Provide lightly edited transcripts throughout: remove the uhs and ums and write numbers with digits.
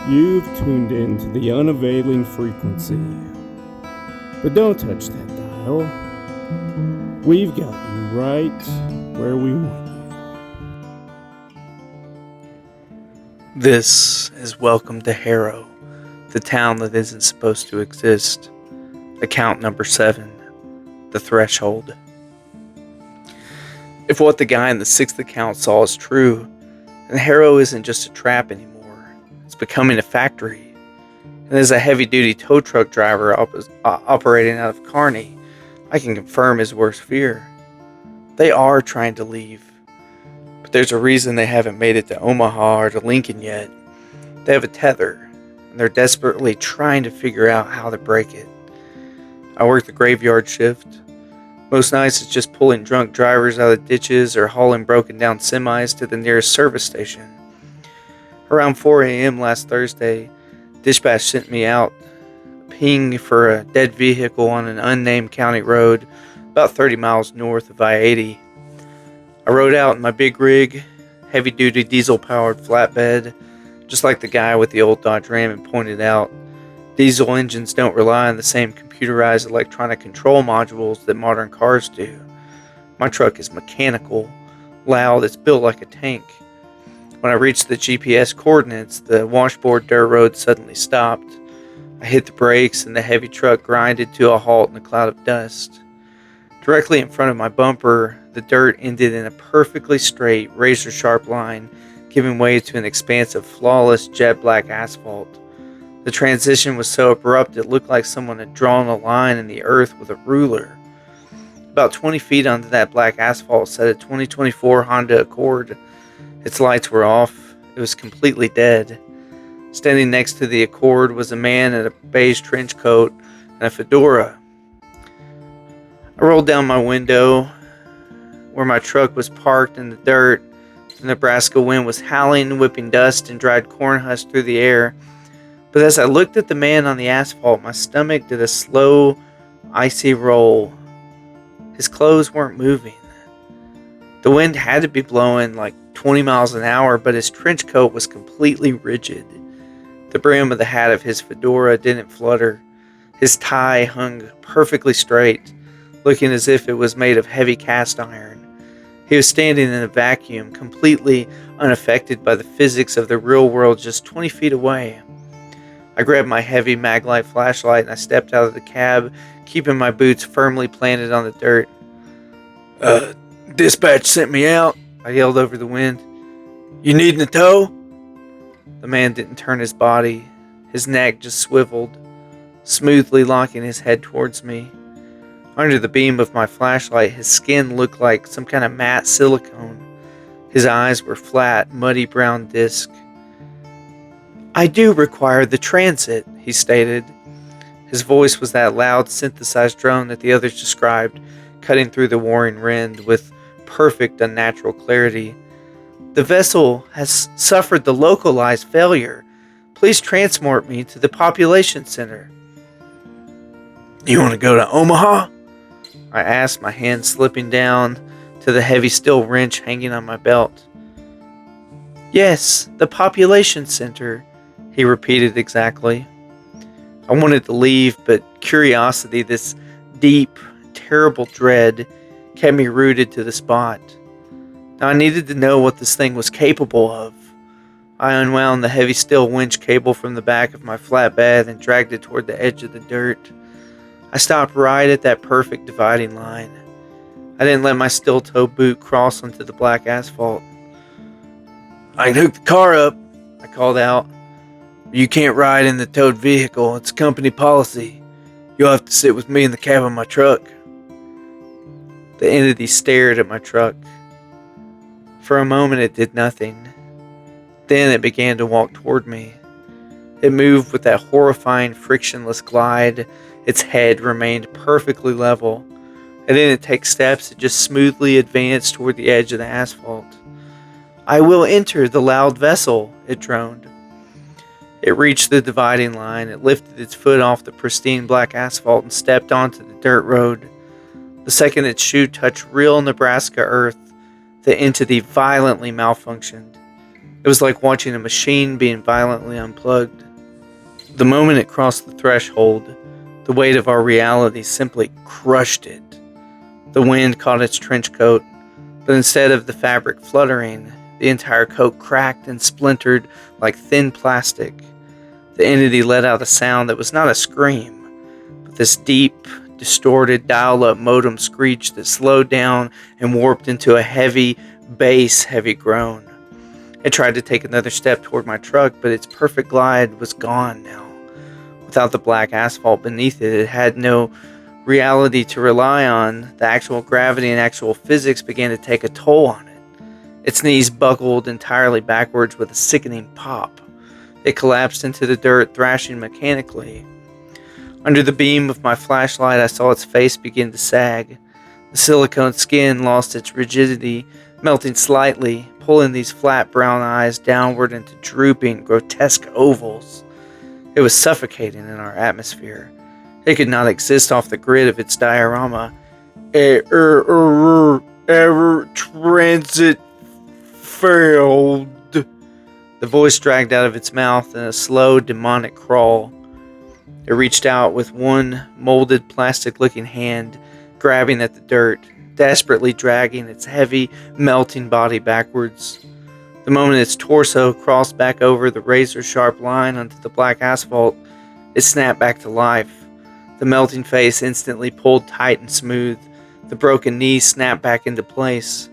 You've tuned in to the unavailing frequency. But don't touch that dial. We've got you right where we want you. This is Welcome to Harrow, the town that isn't supposed to exist. Account number 7, The Threshold. If what the guy in the 6th account saw is true, then Harrow isn't just a trap anymore. It's becoming a factory. And as a heavy-duty tow truck driver operating out of Kearney, I can confirm his worst fear. They are trying to leave. But there's a reason they haven't made it to Omaha or to Lincoln yet. They have a tether, and they're desperately trying to figure out how to break it. I work the graveyard shift. Most nights it's just pulling drunk drivers out of ditches or hauling broken down semis to the nearest service station. Around 4 a.m. last Thursday, dispatch sent me out a ping for a dead vehicle on an unnamed county road about 30 miles north of I-80. I rode out in my big rig, heavy-duty diesel-powered flatbed. Just like the guy with the old Dodge Ram had pointed out, diesel engines don't rely on the same computerized electronic control modules that modern cars do. My truck is mechanical, loud, it's built like a tank. When I reached the GPS coordinates, the washboard dirt road suddenly stopped. I hit the brakes and the heavy truck grinded to a halt in a cloud of dust. Directly in front of my bumper, the dirt ended in a perfectly straight, razor-sharp line, giving way to an expanse of flawless, jet-black asphalt. The transition was so abrupt it looked like someone had drawn a line in the earth with a ruler. About 20 feet onto that black asphalt sat a 2024 Honda Accord. Its lights were off. It was completely dead. Standing next to the Accord was a man in a beige trench coat and a fedora. I rolled down my window where my truck was parked in the dirt. The Nebraska wind was howling, whipping dust and dried corn husks through the air. But as I looked at the man on the asphalt, my stomach did a slow, icy roll. His clothes weren't moving. The wind had to be blowing like 20 miles an hour, but his trench coat was completely rigid. The brim of the hat of his fedora didn't flutter. His tie hung perfectly straight, looking as if it was made of heavy cast iron. He was standing in a vacuum, completely unaffected by the physics of the real world just 20 feet away. I grabbed my heavy Maglite flashlight and I stepped out of the cab, keeping my boots firmly planted on the dirt. Dispatch sent me out, I yelled over the wind. You needin' a tow? The man didn't turn his body. His neck just swiveled, smoothly locking his head towards me. Under the beam of my flashlight, his skin looked like some kind of matte silicone. His eyes were flat, muddy brown disc. I do require the transit, he stated. His voice was that loud, synthesized drone that the others described, cutting through the warring wind with perfect, unnatural clarity. The vessel has suffered the localized failure. Please transport me to the population center. You want to go to Omaha? I asked, my hand slipping down to the heavy steel wrench hanging on my belt. Yes, the population center, he repeated exactly. I wanted to leave, but curiosity, this deep, terrible dread, kept me rooted to the spot. Now I needed to know what this thing was capable of. I unwound the heavy steel winch cable from the back of my flatbed and dragged it toward the edge of the dirt. I stopped right at that perfect dividing line. I didn't let my steel-toe boot cross onto the black asphalt. I can hook the car up, I called out. You can't ride in the towed vehicle. It's company policy. You'll have to sit with me in the cab of my truck. The entity stared at my truck. For a moment it did nothing. Then it began to walk toward me. It moved with that horrifying frictionless glide. Its head remained perfectly level. It didn't take steps, it just smoothly advanced toward the edge of the asphalt. I will enter the loud vessel, it droned. It reached the dividing line. It lifted its foot off the pristine black asphalt and stepped onto the dirt road. The second its shoe touched real Nebraska earth, the entity violently malfunctioned. It was like watching a machine being violently unplugged. The moment it crossed the threshold, the weight of our reality simply crushed it. The wind caught its trench coat, but instead of the fabric fluttering, the entire coat cracked and splintered like thin plastic. The entity let out a sound that was not a scream, but this deep, distorted dial-up modem screech that slowed down and warped into a heavy bass, heavy groan. It tried to take another step toward my truck, but its perfect glide was gone now. Without the black asphalt beneath it, it had no reality to rely on. The actual gravity and actual physics began to take a toll on it. Its knees buckled entirely backwards with a sickening pop. It collapsed into the dirt, thrashing mechanically. Under the beam of my flashlight, I saw its face begin to sag. The silicone skin lost its rigidity, melting slightly, pulling these flat brown eyes downward into drooping, grotesque ovals. It was suffocating in our atmosphere. It could not exist off the grid of its diorama. Ever transit failed. The voice dragged out of its mouth in a slow, demonic crawl. It reached out with one molded, plastic-looking hand, grabbing at the dirt, desperately dragging its heavy, melting body backwards. The moment its torso crossed back over the razor-sharp line onto the black asphalt, it snapped back to life. The melting face instantly pulled tight and smooth. The broken knee snapped back into place.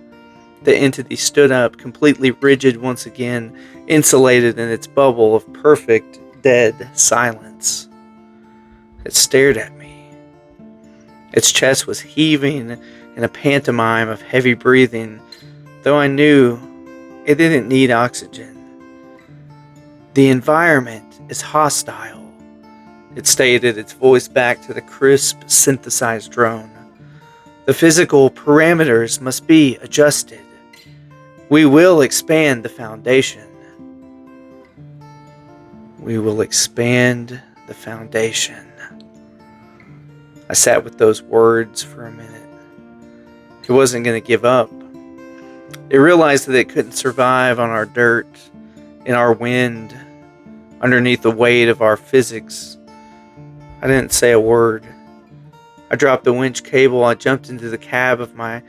The entity stood up, completely rigid once again, insulated in its bubble of perfect, dead silence. It stared at me. Its chest was heaving in a pantomime of heavy breathing, though I knew it didn't need oxygen. The environment is hostile, it stated, its voice back to the crisp, synthesized drone. The physical parameters must be adjusted. We will expand the foundation. We will expand the foundation. I sat with those words for a minute. It wasn't going to give up. It realized that it couldn't survive on our dirt, in our wind, underneath the weight of our physics. I didn't say a word. I dropped the winch cable, I jumped into the cab of my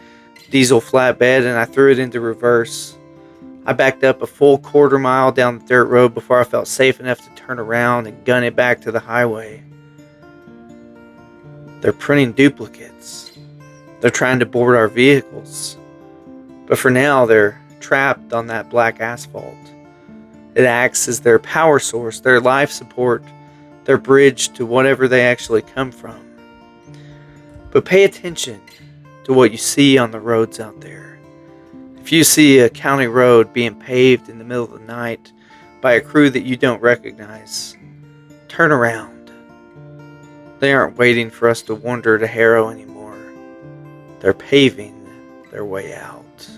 diesel flatbed, and I threw it into reverse. I backed up a full quarter mile down the dirt road before I felt safe enough to turn around and gun it back to the highway. They're printing duplicates. They're trying to board our vehicles. But for now, they're trapped on that black asphalt. It acts as their power source, their life support, their bridge to whatever they actually come from. But pay attention to what you see on the roads out there. If you see a county road being paved in the middle of the night by a crew that you don't recognize, turn around. They aren't waiting for us to wander to Harrow anymore. They're paving their way out.